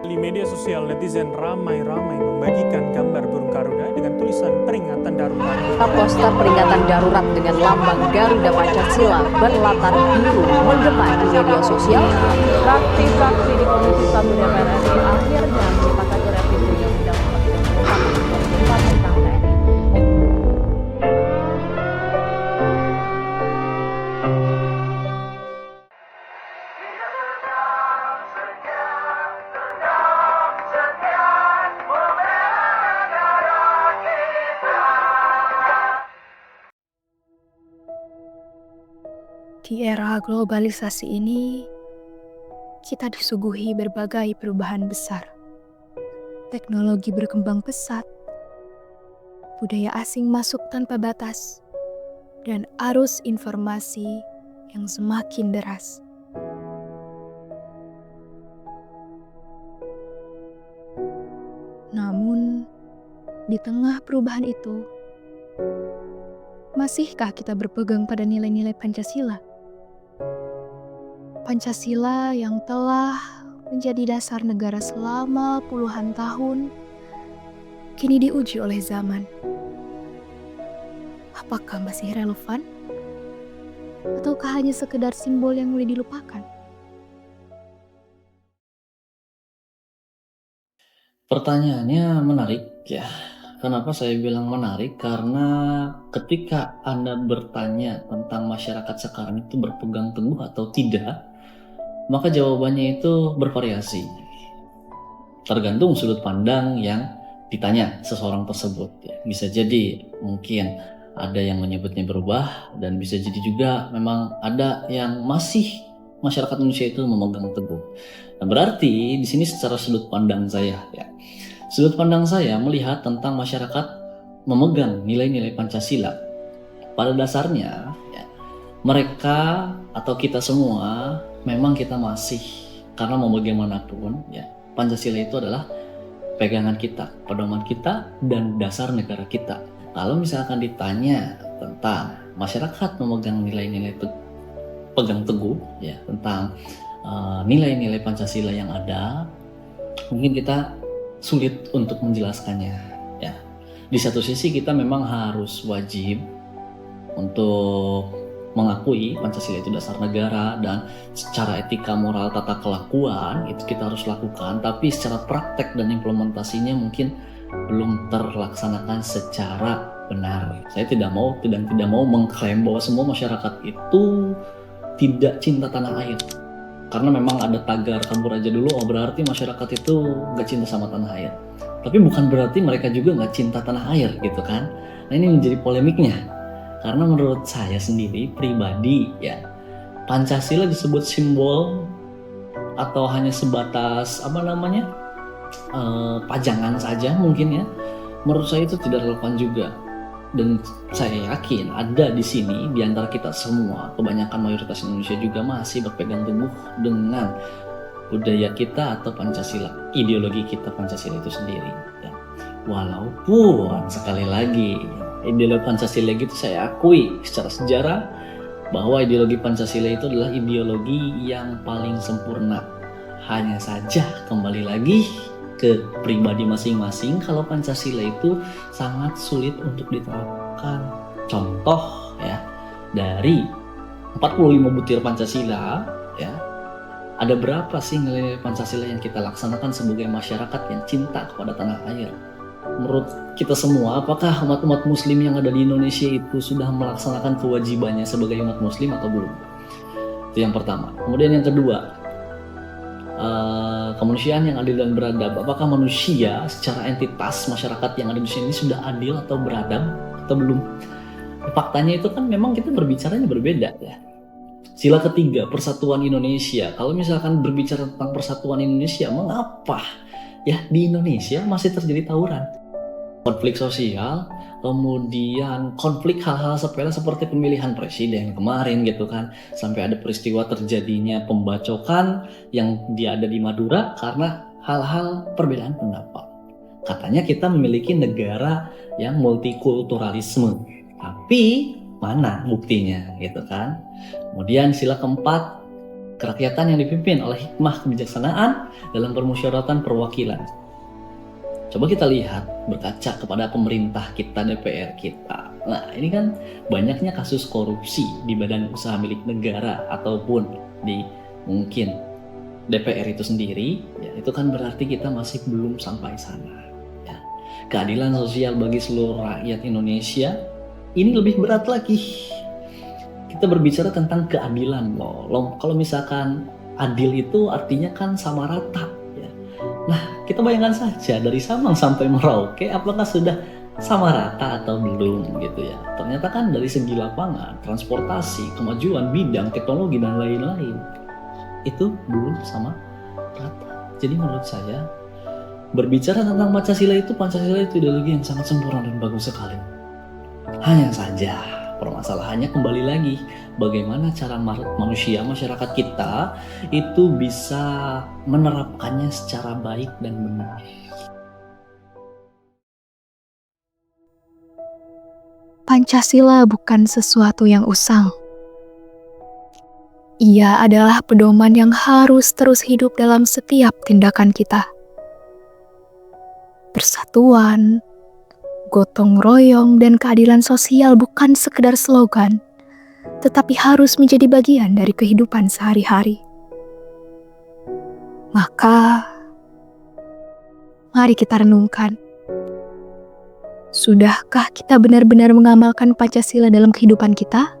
Di media sosial, netizen ramai-ramai membagikan gambar burung Garuda dengan tulisan peringatan darurat. Poster peringatan darurat dengan lambang Garuda Pancasila berlatar biru menggema di media sosial. Fraksi-fraksi di Komisi 1 DPR RI akhirnya menyepakati revisi Undang-Undang tentang TNI. Di era globalisasi ini, kita disuguhi berbagai perubahan besar. Teknologi berkembang pesat, budaya asing masuk tanpa batas, dan arus informasi yang semakin deras. Namun, di tengah perubahan itu, masihkah kita berpegang pada nilai-nilai Pancasila? Pancasila yang telah menjadi dasar negara selama puluhan tahun, kini diuji oleh zaman. Apakah masih relevan? Ataukah hanya sekedar simbol yang mulai dilupakan? Pertanyaannya menarik ya. Kenapa saya bilang menarik? Karena ketika Anda bertanya tentang masyarakat sekarang itu berpegang teguh atau tidak, maka jawabannya itu bervariasi. Tergantung sudut pandang yang ditanya seseorang tersebut. Bisa jadi mungkin ada yang menyebutnya berubah, dan bisa jadi juga memang ada yang masih masyarakat Indonesia itu memegang teguh. Nah, berarti di sini secara sudut pandang saya ya. Sudut pandang saya melihat tentang masyarakat memegang nilai-nilai Pancasila. Pada dasarnya ya, mereka atau kita semua memang kita masih, karena mau bagaimanapun ya, Pancasila itu adalah pegangan kita, pedoman kita, dan dasar negara kita. Kalau misalkan ditanya tentang masyarakat memegang nilai-nilai pegang teguh ya, tentang nilai-nilai Pancasila yang ada, mungkin kita sulit untuk menjelaskannya ya. Di satu sisi kita memang harus wajib untuk mengakui Pancasila itu dasar negara, dan secara etika, moral, tata kelakuan itu kita harus lakukan, tapi secara praktek dan implementasinya mungkin belum terlaksanakan secara benar. Saya tidak mau mengklaim bahwa semua masyarakat itu tidak cinta tanah air, karena memang ada tagar kabur aja dulu, oh berarti masyarakat itu gak cinta sama tanah air. Tapi bukan berarti mereka juga gak cinta tanah air gitu kan. Nah, ini menjadi polemiknya. Karena menurut saya sendiri pribadi ya, Pancasila disebut simbol atau hanya sebatas pajangan saja mungkin ya, menurut saya itu tidak relevan juga. Dan saya yakin ada di sini di antara kita semua, kebanyakan mayoritas Indonesia juga masih berpegang teguh dengan budaya kita atau Pancasila, ideologi kita Pancasila itu sendiri ya. Walaupun sekali lagi ideologi Pancasila itu saya akui secara sejarah bahwa ideologi Pancasila itu adalah ideologi yang paling sempurna. Hanya saja kembali lagi ke pribadi masing-masing, kalau Pancasila itu sangat sulit untuk diterapkan. Contoh ya, dari 45 butir Pancasila ya, ada berapa sih nilai Pancasila yang kita laksanakan sebagai masyarakat yang cinta kepada tanah air? Menurut kita semua, apakah umat-umat muslim yang ada di Indonesia itu sudah melaksanakan kewajibannya sebagai umat muslim atau belum? Itu yang pertama. Kemudian yang kedua, kemanusiaan yang adil dan beradab. Apakah manusia secara entitas masyarakat yang ada di sini sudah adil atau beradab atau belum? Faktanya itu kan memang kita berbicaranya berbeda ya. Sila ketiga, persatuan Indonesia. Kalau misalkan berbicara tentang persatuan Indonesia, mengapa ya di Indonesia masih terjadi tawuran? Konflik sosial, kemudian konflik hal-hal sepele seperti pemilihan presiden kemarin gitu kan, sampai ada peristiwa terjadinya pembacokan yang dia ada di Madura karena hal-hal perbedaan pendapat. Katanya kita memiliki negara yang multikulturalisme, tapi mana buktinya gitu kan. Kemudian sila keempat, kerakyatan yang dipimpin oleh hikmah kebijaksanaan dalam permusyawaratan perwakilan. Coba kita lihat, berkaca kepada pemerintah kita, DPR kita. Nah, ini kan banyaknya kasus korupsi di badan usaha milik negara ataupun di mungkin DPR itu sendiri, ya itu kan berarti kita masih belum sampai sana. Ya. Keadilan sosial bagi seluruh rakyat Indonesia ini lebih berat lagi. Kita berbicara tentang keadilan loh. Kalau misalkan adil itu artinya kan sama rata. Nah, kita bayangkan saja dari Sabang sampai Merauke apakah sudah sama rata atau belum gitu ya. Ternyata kan dari segi lapangan, transportasi, kemajuan bidang teknologi dan lain-lain itu belum sama rata. Jadi menurut saya berbicara tentang Pancasila itu ideologi yang sangat sempurna dan bagus sekali. Hanya saja permasalahannya kembali lagi, bagaimana cara masyarakat kita itu bisa menerapkannya secara baik dan benar. Pancasila bukan sesuatu yang usang. Ia adalah pedoman yang harus terus hidup dalam setiap tindakan kita. Persatuan, gotong royong, dan keadilan sosial bukan sekedar slogan, tetapi harus menjadi bagian dari kehidupan sehari-hari. Maka, mari kita renungkan. Sudahkah kita benar-benar mengamalkan Pancasila dalam kehidupan kita?